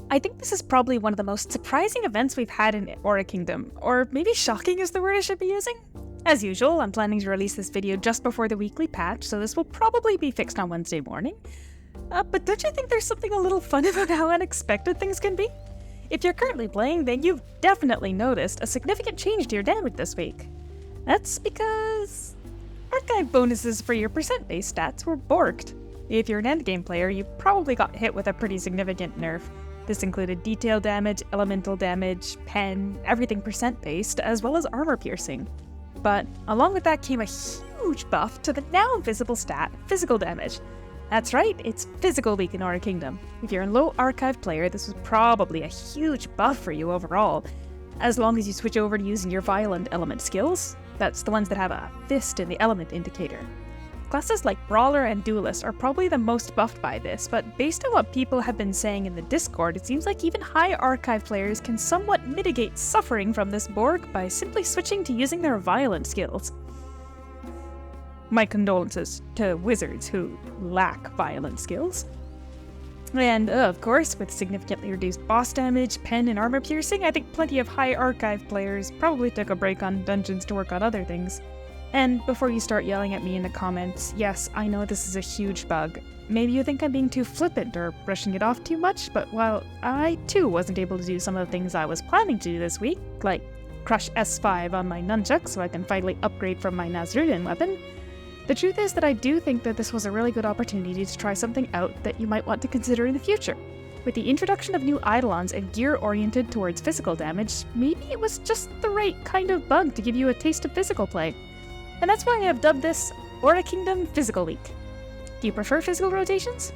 I think this is probably one of the most surprising events we've had in Aura Kingdom, or maybe shocking is the word I should be using? As usual, I'm planning to release this video just before the weekly patch, so this will probably be fixed on Wednesday morning. But don't you think there's something a little fun about how unexpected things can be? If you're currently playing, then you've definitely noticed a significant change to your damage this week. That's because archive bonuses for your percent-based stats were borked. If you're an endgame player, you probably got hit with a pretty significant nerf. This included detail damage, elemental damage, pen, everything percent-based, as well as armor piercing. But along with that came a huge buff to the now invisible stat, physical damage. That's right, it's physical week in Aura Kingdom. If you're a low archive player, this was probably a huge buff for you overall, as long as you switch over to using your violent element skills. That's the ones that have a fist in the element indicator. Classes like Brawler and Duelist are probably the most buffed by this, but based on what people have been saying in the Discord, it seems like even high archive players can somewhat mitigate suffering from this bork by simply switching to using their violent skills. My condolences to wizards who lack violent skills. And of course, with significantly reduced boss damage, pen, and armor piercing, I think plenty of high archive players probably took a break on dungeons to work on other things. And before you start yelling at me in the comments, yes, I know this is a huge bug. Maybe you think I'm being too flippant or brushing it off too much, but while I too wasn't able to do some of the things I was planning to do this week, like crush S5 on my nunchuck so I can finally upgrade from my Nazrudin weapon, the truth is that I do think that this was a really good opportunity to try something out that you might want to consider in the future. With the introduction of new eidolons and gear oriented towards physical damage, maybe it was just the right kind of bug to give you a taste of physical play. And that's why I have dubbed this Aura Kingdom Physical Week. Do you prefer physical rotations?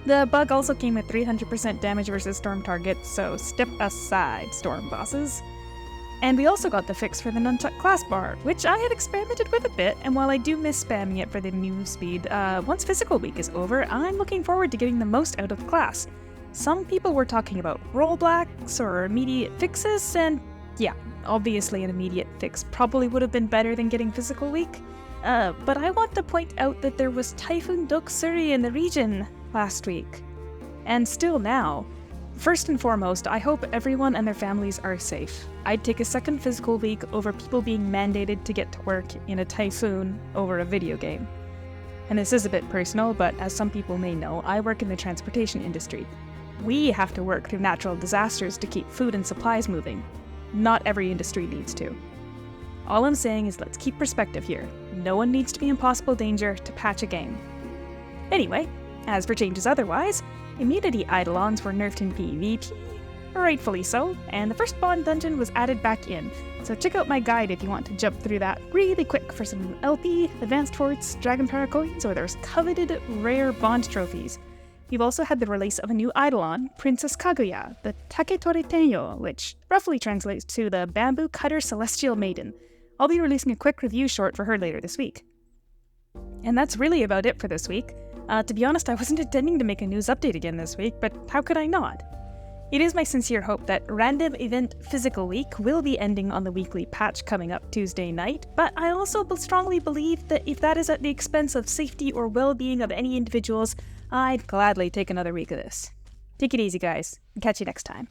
The bug also came with 300% damage versus storm targets, so step aside, storm bosses. And we also got the fix for the nunchuck class bar, which I had experimented with a bit, and while I do miss spamming it for the new speed, once Physical Week is over, I'm looking forward to getting the most out of the class. Some people were talking about rollbacks or immediate fixes, and yeah, obviously an immediate fix probably would have been better than getting Physical Week. But I want to point out that there was Typhoon Doksuri in the region last week. And still now. First and foremost, I hope everyone and their families are safe. I'd take a second Physical Week over people being mandated to get to work in a typhoon over a video game. And this is a bit personal, but as some people may know, I work in the transportation industry. We have to work through natural disasters to keep food and supplies moving. Not every industry needs to. All I'm saying is let's keep perspective here. No one needs to be in possible danger to patch a game. Anyway, as for changes otherwise, immunity eidolons were nerfed in PvP, rightfully so, and the first bond dungeon was added back in, so check out my guide if you want to jump through that really quick for some LP, advanced forts, dragon power coins, or those coveted rare bond trophies. You've also had the release of a new eidolon, Princess Kaguya, the Taketori Tenyo, which roughly translates to the Bamboo Cutter Celestial Maiden. I'll be releasing a quick review short for her later this week. And that's really about it for this week. To be honest, I wasn't intending to make a news update again this week, but how could I not? It is my sincere hope that Random Event Physical Week will be ending on the weekly patch coming up Tuesday night, but I also strongly believe that if that is at the expense of safety or well-being of any individuals, I'd gladly take another week of this. Take it easy, guys, and catch you next time.